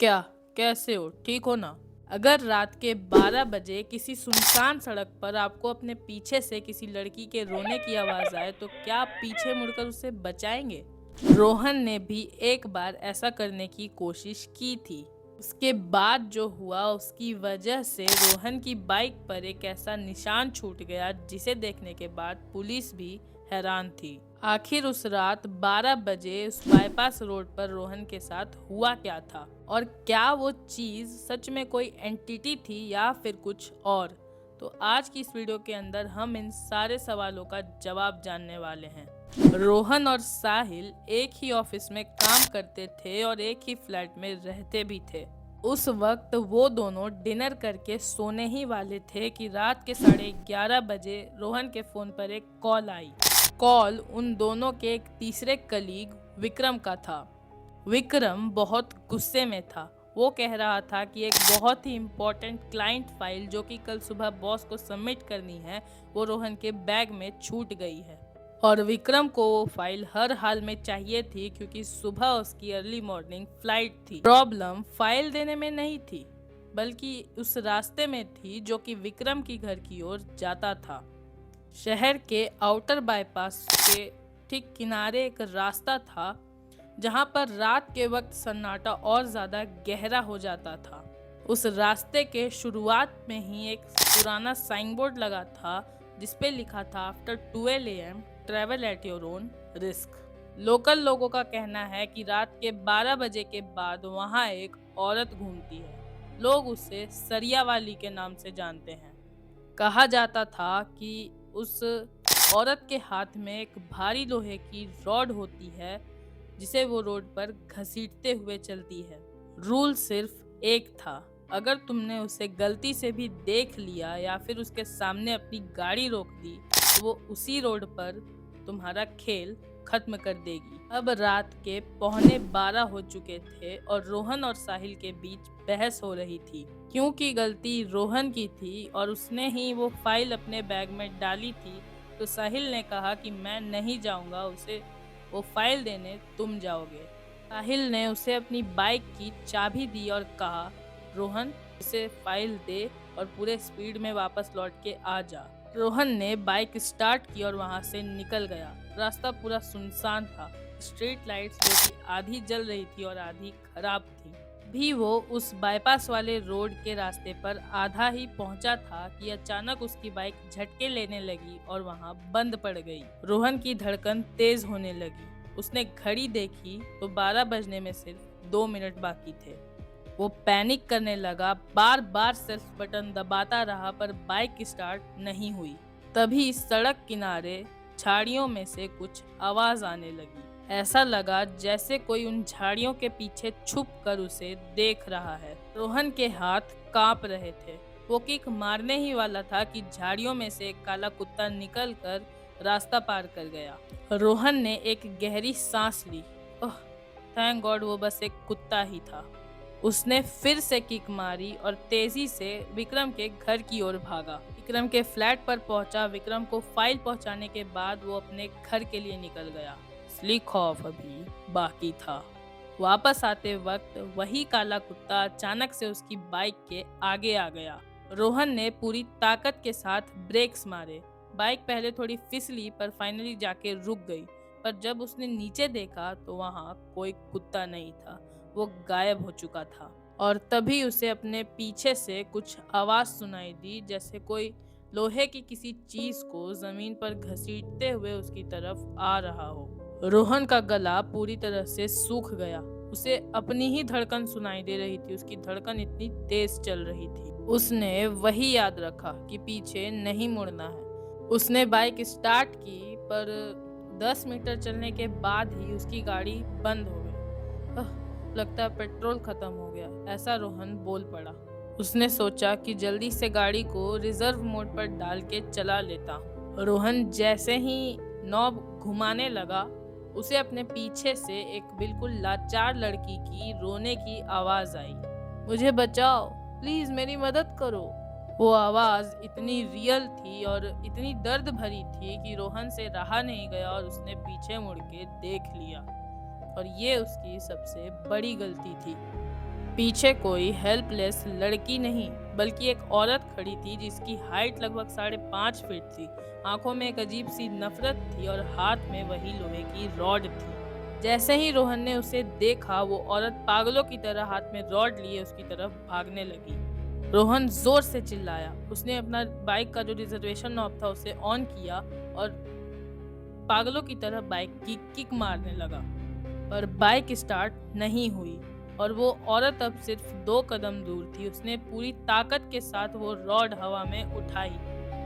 क्या? कैसे हो? ठीक हो ना? अगर रात के 12 बजे किसी सुनसान सड़क पर आपको अपने पीछे से किसी लड़की के रोने की आवाज़ आए तो क्या आप पीछे मुड़कर उसे बचाएंगे? रोहन ने भी एक बार ऐसा करने की कोशिश की थी। उसके बाद जो हुआ उसकी वजह से रोहन की बाइक पर एक ऐसा निशान छूट गया जिसे देखने के बाद पुलिस भी हैरान थी। आखिर उस रात 12 बजे उस बाईपास रोड पर रोहन के साथ हुआ क्या था और क्या वो चीज सच में कोई एंटिटी थी या फिर कुछ और। तो आज की इस वीडियो के अंदर हम इन सारे सवालों का जवाब जानने वाले हैं। रोहन और साहिल एक ही ऑफिस में काम करते थे और एक ही फ्लैट में रहते भी थे। उस वक्त वो दोनों डिनर करके सोने ही वाले थे कि रात के 11:30 बजे रोहन के फोन पर एक कॉल आई। कॉल उन दोनों के एक तीसरे कलीग विक्रम का था। विक्रम बहुत गुस्से में था। वो कह रहा था कि एक बहुत ही इम्पोर्टेंट क्लाइंट फाइल जो कि कल सुबह बॉस को सबमिट करनी है वो रोहन के बैग में छूट गई है और विक्रम को वो फाइल हर हाल में चाहिए थी क्योंकि सुबह उसकी अर्ली मॉर्निंग फ्लाइट थी। प्रॉब्लम फाइल देने में नहीं थी बल्कि उस रास्ते में थी जो कि विक्रम की घर की ओर जाता था। शहर के आउटर बाईपास के ठीक किनारे एक रास्ता था जहां पर रात के वक्त सन्नाटा और ज्यादा गहरा हो जाता था। उस रास्ते के शुरुआत में ही एक पुराना साइन बोर्ड लगा था जिसपे लिखा था after 12 AM travel at your own risk. Local लोगों का कहना है कि रात के 12 बजे के बाद वहां एक औरत घूमती है। लोग उसे सरिया वाली के नाम से जानते हैं। कहा जाता था कि उस औरत के हाथ में एक भारी लोहे की रॉड होती है जिसे वो रोड पर घसीटते हुए चलती है। रूल सिर्फ एक था, अगर तुमने उसे गलती से भी देख लिया या फिर उसके सामने अपनी गाड़ी रोक दी तो वो उसी रोड पर तुम्हारा खेल खत्म कर देगी। अब रात के 11:15 हो चुके थे और रोहन और साहिल के बीच बहस हो रही थी क्योंकि गलती रोहन की थी और उसने ही वो फाइल अपने बैग में डाली थी। तो साहिल ने कहा कि मैं नहीं जाऊंगा, उसे वो फाइल देने तुम जाओगे। साहिल ने उसे अपनी बाइक की चाबी दी और कहा, रोहन इसे फाइल दे और पूरे स्पीड में वापस लौट के आ जा। रोहन ने बाइक स्टार्ट की और वहां से निकल गया। रास्ता पूरा सुनसान था। स्ट्रीट लाइट्स जो कि आधी जल रही थी और आधी खराब थी। भी वो उस बाईपास वाले रोड के रास्ते पर आधा ही पहुंचा था कि अचानक उसकी बाइक झटके लेने लगी और वहां बंद पड़ गई। रोहन की धड़कन तेज होने लगी। उसने घड़ी देखी तो 12 बजने में सिर्फ 2 मिनट बाकी थे। वो पैनिक करने लगा, बार बार सेल्फ बटन दबाता रहा पर बाइक स्टार्ट नहीं हुई। तभी सड़क किनारे झाड़ियों में से कुछ आवाज आने लगी। ऐसा लगा जैसे कोई उन झाड़ियों के पीछे छुप कर उसे देख रहा है। रोहन के हाथ कांप रहे थे। वो किक मारने ही वाला था कि झाड़ियों में से एक काला कुत्ता निकल कर रास्ता पार कर गया। रोहन ने एक गहरी सांस ली। ओह, थैंक गॉड वो बस एक कुत्ता ही था। उसने फिर से किक मारी और तेजी से विक्रम के घर की ओर भागा। विक्रम के फ्लैट पर पहुंचा। विक्रम को फाइल पहुंचाने के बाद वो अपने घर के लिए निकल गया। असली खौफ अभी बाकी था। वापस आते वक्त वही काला कुत्ता अचानक से उसकी बाइक के आगे आ गया। रोहन ने पूरी ताकत के साथ ब्रेक्स मारे। बाइक पहले थोड़ी फिसली पर फाइनली जाके रुक गई। पर जब उसने नीचे देखा तो वहां कोई कुत्ता नहीं था, वो गायब हो चुका था। और तभी उसे अपने पीछे से कुछ आवाज सुनाई दी, जैसे कोई लोहे की किसी चीज को जमीन पर घसीटते हुए उसकी तरफ आ रहा हो। रोहन का गला पूरी तरह से सूख गया। उसे अपनी ही धड़कन सुनाई दे रही थी। उसकी धड़कन इतनी तेज चल रही थी। उसने वही याद रखा कि पीछे नहीं मुड़ना है। उसने बाइक स्टार्ट की पर 10 मीटर चलने के बाद ही उसकी गाड़ी बंद हो गई। लगता है पेट्रोल खत्म हो गया, ऐसा रोहन बोल पड़ा। उसने सोचा कि जल्दी से गाड़ी को रिजर्व मोड पर डाल के चला लेता हूँ। रोहन जैसे ही नॉब घुमाने लगा उसे अपने पीछे से एक बिल्कुल लाचार लड़की की रोने की आवाज आई, मुझे बचाओ, प्लीज मेरी मदद करो। वो आवाज इतनी रियल थी और इतनी दर्द भरी थी कि रोहन से रहा नहीं गया और उसने पीछे मुड़ के देख लिया। और ये उसकी सबसे बड़ी गलती थी। पीछे कोई हेल्पलेस लड़की नहीं बल्कि एक औरत खड़ी थी जिसकी हाइट लगभग 5.5 फीट थी। आंखों में एक अजीब सी नफरत थी और हाथ में वही लोहे की रॉड थी। जैसे ही रोहन ने उसे देखा वो औरत पागलों की तरह हाथ में रॉड लिए उसकी तरफ भागने लगी। रोहन जोर से चिल्लाया। उसने अपना बाइक का जो रिजर्वेशन नॉब था उसे ऑन किया और पागलों की तरह बाइक की किक मारने लगा, पर बाइक स्टार्ट नहीं हुई और वो औरत अब सिर्फ 2 कदम दूर थी। उसने पूरी ताकत के साथ वो रॉड हवा में उठाई।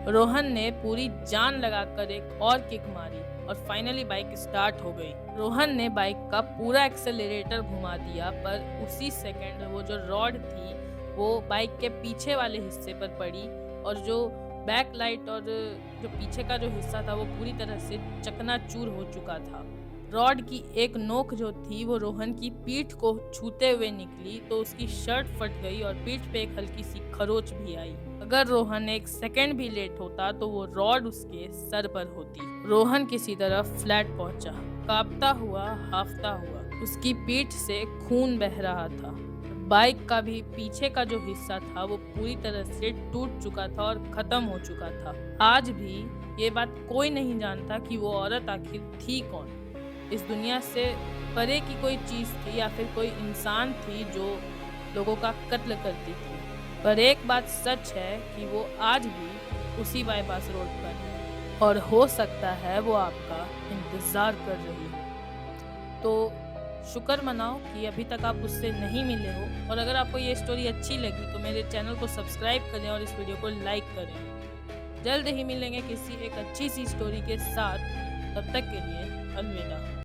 रोहन ने पूरी जान लगाकर एक और किक मारी और फाइनली बाइक स्टार्ट हो गई। रोहन ने बाइक का पूरा एक्सेलरेटर घुमा दिया, पर उसी सेकंड वो जो रॉड थी वो बाइक के पीछे वाले हिस्से पर पड़ी और जो बैक लाइट और जो पीछे का जो हिस्सा था वो पूरी तरह से चकनाचूर हो चुका था। रॉड की एक नोक जो थी वो रोहन की पीठ को छूते हुए निकली तो उसकी शर्ट फट गई और पीठ पे एक हल्की सी खरोच भी आई। अगर रोहन 1 सेकंड भी लेट होता तो वो रॉड उसके सर पर होती। रोहन किसी तरह फ्लैट पहुंचा, कांपता हुआ, हाफता हुआ। उसकी पीठ से खून बह रहा था। बाइक का भी पीछे का जो हिस्सा था वो पूरी तरह से टूट चुका था और खत्म हो चुका था। आज भी ये बात कोई नहीं जानता कि वो औरत आखिर थी कौन। इस दुनिया से परे की कोई चीज थी या फिर कोई इंसान थी जो लोगों का कत्ल करती थी। पर एक बात सच है कि वो आज भी उसी बाईपास रोड पर है और हो सकता है वो आपका इंतजार कर रही हो। तो शुक्र मनाओ कि अभी तक आप उससे नहीं मिले हो। और अगर आपको ये स्टोरी अच्छी लगी तो मेरे चैनल को सब्सक्राइब करें और इस वीडियो को लाइक करें। जल्द ही मिलेंगे किसी एक अच्छी सी स्टोरी के साथ। तब तक के लिए अलविदा।